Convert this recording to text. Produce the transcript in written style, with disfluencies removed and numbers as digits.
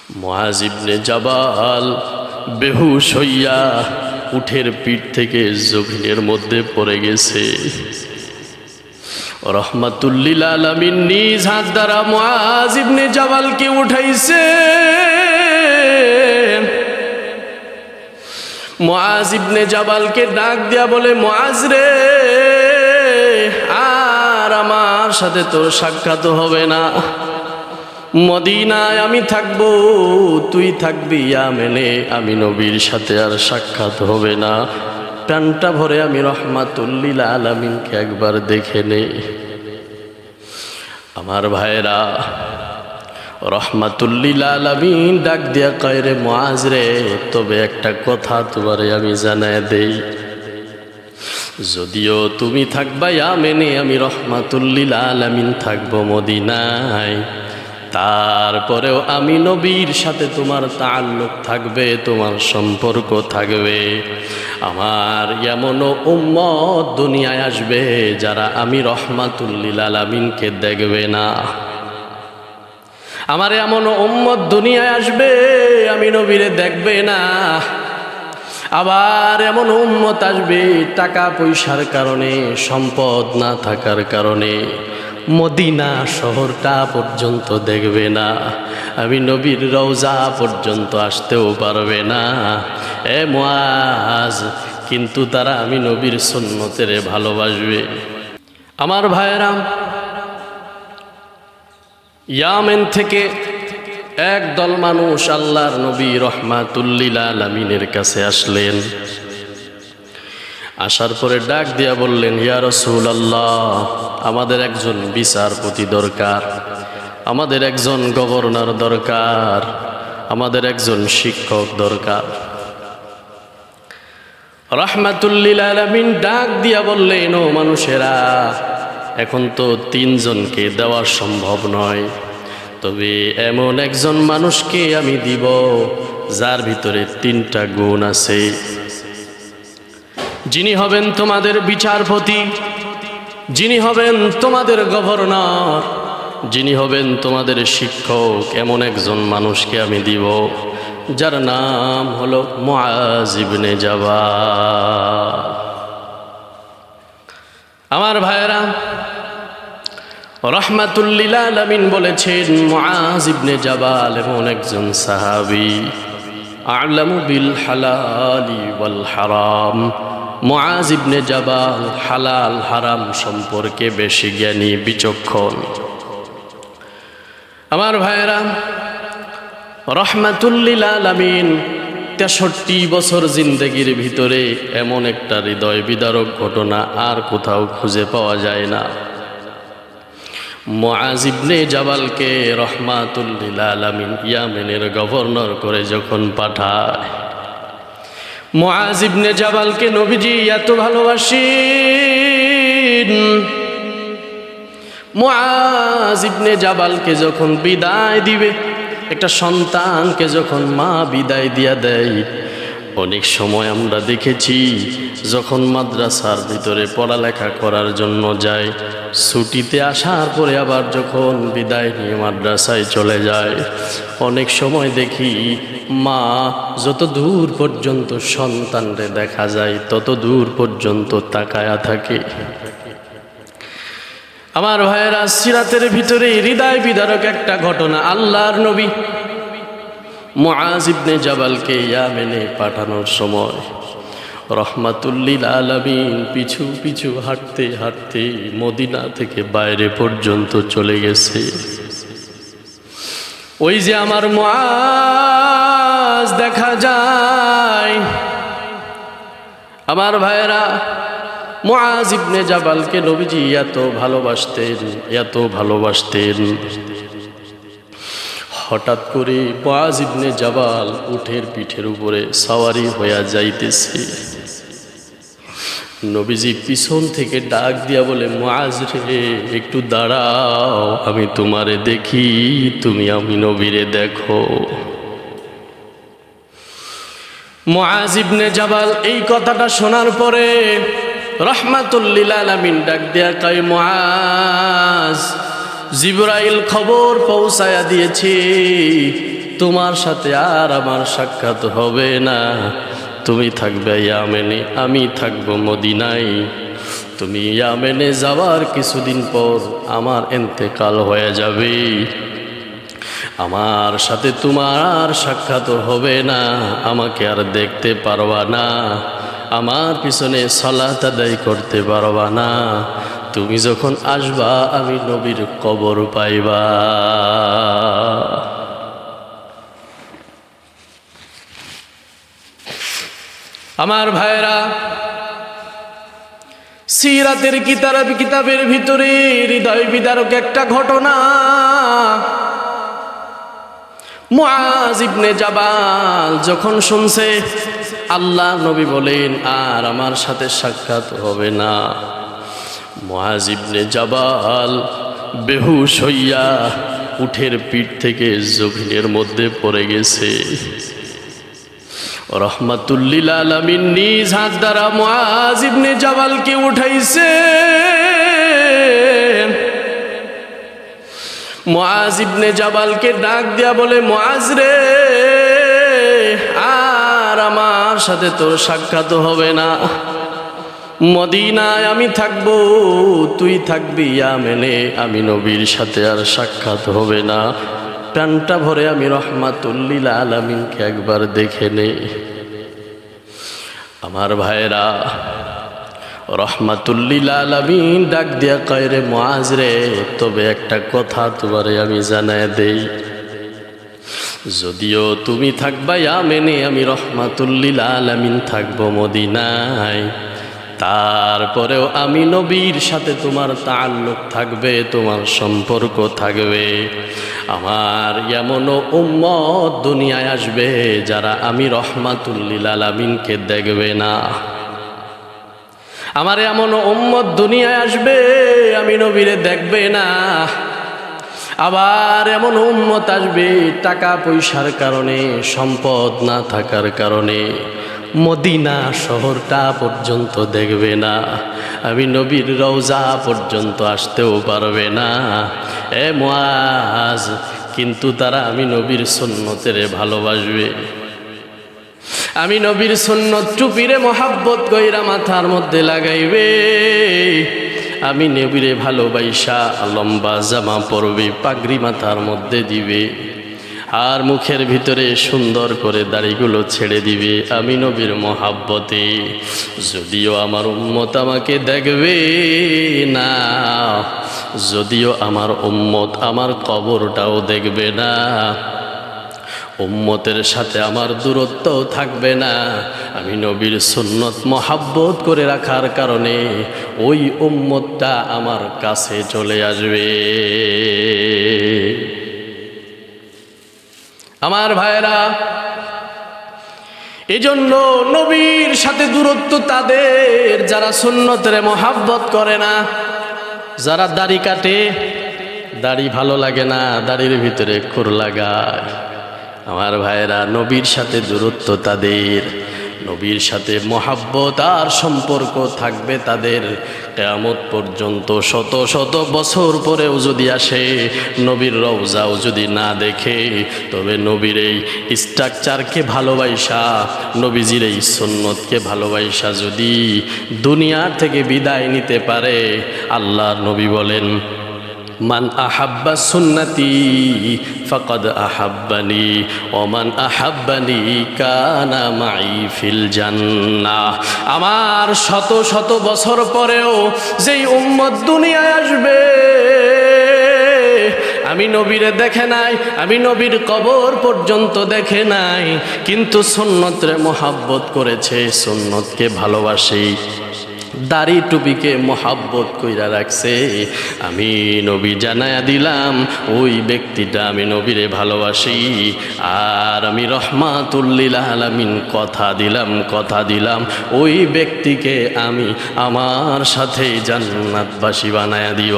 মুআজ ইবনে জাবাল বেহুশ হইয়া উটের পিঠ থেকে জমিনের মধ্যে পড়ে গেছে। রহমাতুল লিল আলামিন নিজ হাত দ্বারা মুআজ ইবনে জাবালকে উঠাইছে। মুআজ ইবনে জাবালকে ডাক দিয়া বলে, মুআজ রে, আর আমার সাথে তোর সাক্ষাৎ হবে না। মদিনায় আমি থাকবো, তুই থাকবি ইয়ামেনে, আমি নবীর সাথে আর সাক্ষাৎ হবে না। প্রাণটা ভরে আমি রহমাতুল লিল আলামিনকে একবার দেখে নে। আমার ভাইরা, রহমাতুল লিল আলামিন ডাক দিয়া কয়, রে মুআজ রে, তবে একটা কথা তোমারে আমি জানায় দেই, যদিও তুমি থাকবা ইয়ামেনে, আমি রহমাতুল লিল আলামিন থাকবো মদিনায়, তারপরেও আমি নবীর সাথে তোমার তাআল্লুক থাকবে, তোমার সম্পর্ক থাকবে। আমার এমনও উম্মত দুনিয়ায় আসবে যারা আমি রহমাতুল লিল আলামিনকে দেখবে না। আমার এমনও উম্মত দুনিয়ায় আসবে আমি নবীরে দেখবে না। আবার এমন উম্মত আসবে টাকা পয়সার কারণে, সম্পদ না থাকার কারণে মদিনা শহরটা পর্যন্ত দেখবে না, আমি নবীর রওজা পর্যন্ত আসতেও পারবে না। এ মুআজ, কিন্তু তারা আমি নবীর সুন্নতের ভালোবাসবে। আমার ভাইরা, ইয়ামেন থেকে একদল মানুষ আল্লাহর নবী রহমাতুল লিল আলামিনের কাছে আসলেন। আসার পরে ডাক দিয়া বললেন, ইয়া রাসূলুল্লাহ, আমাদের একজন বিচারপতি দরকার, আমাদের একজন গভর্নর দরকার, আমাদের একজন শিক্ষক দরকার। রহমাতুল লিল আলামিন ডাক দিয়া বললেন, ও মানুষেরা, এখন তো 3 জনকে দেওয়া সম্ভব নয়, তবে এমন একজন মানুষকে আমি দিব যার ভিতরে 3টা গুণ আছে। যিনি হবেন তোমাদের বিচারপতি, যিনি হবেন তোমাদের গভর্নর, যিনি হবেন তোমাদের শিক্ষক, এমন একজন মানুষকে আমি দিব যার নাম হলো মুআজ ইবনে জাবাল। আমার ভাইরা, রহমাতুল লিল আলামিন বলেছেন, মুআজ ইবনে জাবাল এমন একজন সাহাবী, আ'লামু বিল হালালি ওয়াল হারাম। মুআজ ইবনে জাবাল হালাল হারাম সম্পর্কে বেশি জ্ঞানী, বিচক্ষণ। আমার ভাইরা, রহমাতুল লিল আলামিন 63 বছর জিন্দেগির ভিতরে এমন একটা হৃদয় বিদারক ঘটনা আর কোথাও খুঁজে পাওয়া যায় না। মুআজ ইবনে জাবালকে রহমাতুল লিল আলামিন ইয়ামেনের গভর্নর করে যখন পাঠায়, মুআজ ইবনে জাবালকে নবীজি এত ভালোবাসেন। মুআজ ইবনে জাবালকে যখন বিদায় দিবে, একটা সন্তানকে যখন মা বিদায় দিয়া দেয়, অনেক সময় আমরা দেখেছি যখন মাদ্রাসার ভিতরে পড়ালেখা করার জন্য যায়, ছুটিতে আসার পরে আবার যখন বিদায় নিয়ে মাদ্রাসায় চলে যায়, অনেক সময় দেখি মা যত দূর পর্যন্ত সন্তানরে দেখা যায় তত দূর পর্যন্ত তাকায়া থাকে। আমার ভাইয়েরা, সিরাতের ভিতরে হৃদয় বিদারক একটা ঘটনা। আল্লাহর নবী মুআজ ইবনে জাবালকে ইয়ামেনে পাঠানোর সময় রহমাতুল লিল আলামিন পিছু পিছু হাঁটতে হাঁটতে মদিনা থেকে বাইরে পর্যন্ত চলে গেছে। ওই যে আমার মুআজ দেখা যায়। আমার ভাইয়েরা, মুআজ ইবনে জাবালকে নবীজি এত ভালোবাসতেন, এত ভালোবাসতেন। হঠাৎ করে মুআজ ইবনে জাবাল উটের পিঠের উপরে সাওয়ারি হইয়া যাইতেছে। নবীজি পিছন থেকে ডাক দিয়া বলে, মুআজ রে, একটু দাঁড়াও, আমি তোমারে দেখি, তুমি আমি নবীরে দেখো। মুআজ ইবনে জাবাল এই কথাটা শোনার পরে রহমাতুল লিল আলামিন ডাক দিয়া কয়, মুআজ, জিবরাইল খবর পৌঁছায়া দিয়েছে তোমার সাথে আর আমার সাক্ষাৎ হবে না। তুমি থাকবে ইয়ামেনে, আমি থাকবো মদিনায়। তুমি ইয়ামেনে যাওয়ার কিছুদিন পর আমার ইন্তেকাল হয়ে যাবে, আমার সাথে তোমার আর সাক্ষাৎ হবে না, আমাকে আর দেখতে পারবা না, আমার পিছনে সালাত আদায় করতে পারবা না। তুমি যখন আসবা আমি নবীর কবর পাইবা। আমার ভাইরা, সিরাতের কিতাবের ভিতরে হৃদয় বিদারক একটা ঘটনা। মুআজ ইবনে জাবাল যখন শুনছে আল্লাহ নবী বলেন আর আমার সাথে সাক্ষাৎ হবে না, মুআজ ইবনে জাবাল বেহুশ হইয়া উঠের পিঠ থেকে জমিনের মধ্যে পড়ে গেছে। রহমাতুল্লিল আলামিন নিজ হাত দ্বারা মুআজ ইবনে জাবালকে উঠাইছে। মুআজ ইবনে জাবালকে ডাক দিয়া বলে, মুআজ রে, আর আমার সাথে তোর সাক্ষাৎ হবে না। মদিনায় আমি থাকবো, তুই থাকবি ইয়ামেনে, আমি নবীর সাথে আর সাক্ষাৎ হবে না। প্রাণটা ভরে আমি রহমাতুল্লিল আলামিনকে একবার দেখে নে। আমার ভাইরা, রহমাতুল্লিল আলামিন ডাক দিয়া কয়, রে মুআজ রে, তবে একটা কথা তোমারে আমি জানায় দেই, যদিও তুমি থাকবা ইয়ামেনে, আমি রহমাতুল্লিল আলামিন থাকবো মদিনায়, তারপরেও আমি নবীর সাথে তোমার তাআল্লুক থাকবে, তোমার সম্পর্ক থাকবে। আমার এমনও উম্মত দুনিয়ায় আসবে যারা আমি রহমাতুল্লিল আলামিনকে দেখবে না। আমার এমনও উম্মত দুনিয়ায় আসবে আমি নবীরে দেখবে না। আবার এমন উম্মত আসবে টাকা পয়সার কারণে, সম্পদ না থাকার কারণে মদিনা শহরটা পর্যন্ত দেখবে না, আমি নবীর রওজা পর্যন্ত আসতেও পারবে না। এ মুআজ, কিন্তু তারা আমি নবীর সুন্নতের ভালোবাসবে, আমি নবীর সুন্নত টুপিরে মহাব্বত কইরা মাথার মধ্যে লাগাইবে, আমি নবীরে ভালোবাসা লম্বা জামা পরবে, পাগড়ি মাথার মধ্যে দিবে, আর মুখের ভিতরে সুন্দর করে দাড়িগুলো ছেড়ে দিবে আমি নবীর মহাব্বতে। যদিও আমার উম্মত আমাকে দেখবে না, যদিও আমার উম্মত আমার কবরটাও দেখবে না, উম্মতের সাথে আমার দূরত্বও থাকবে না, আমি নবীর সুন্নত মহাব্বত করে রাখার কারণে ওই উম্মতটা আমার কাছে চলে আসবে। আমার ভাইরা, এজন্য নবীর সাথে দূরত্ব তাদের যারা সুন্নতের মহাব্বত করে না, যারা দাড়ি কাটে, দাড়ি ভালো লাগে না, দাড়ির ভিতরে খুর লাগায়। আমার ভাইরা, নবীর সাথে দূরত্ব তাদের, নবীর সাথে মহাব্বত আর সম্পর্ক থাকবে তাদের কিয়ামত পর্যন্ত। শত শত বছর পরেও যদি আসে, নবীর রওজাও যদি না দেখে, তবে নবীর এই স্ট্রাকচারকে ভালোবাসা, নবীজির এই সুন্নতকে ভালোবাসা যদি দুনিয়ার থেকে বিদায় নিতে পারে, আল্লাহর নবী বলেন, মান আহাব্বা সুন্নতি ফাকাদ আহাব্বানি ওয়া মান আহাব্বানি কানা মাই ফিল জান্নাহ। আমার শত শত বছর পরেও যেই উম্মত দুনিয়ায় আসবে, আমি নবীরে দেখে নাই, আমি নবীর কবর পর্যন্ত দেখে নাই, কিন্তু সুন্নতরে মহাব্বত করেছে, সুন্নতকে ভালোবাসে, দাড়ি টুপিকে মহাব্বত কইরা রাখছে, আমি নবী জানায়া দিলাম ওই ব্যক্তিটা আমি নবীরে ভালোবাসি। আর আমি রহমাতুল্লিল আলামিন কথা দিলাম ওই ব্যক্তিকে আমি আমার সাথে জান্নাতবাসী বানায়া দিব।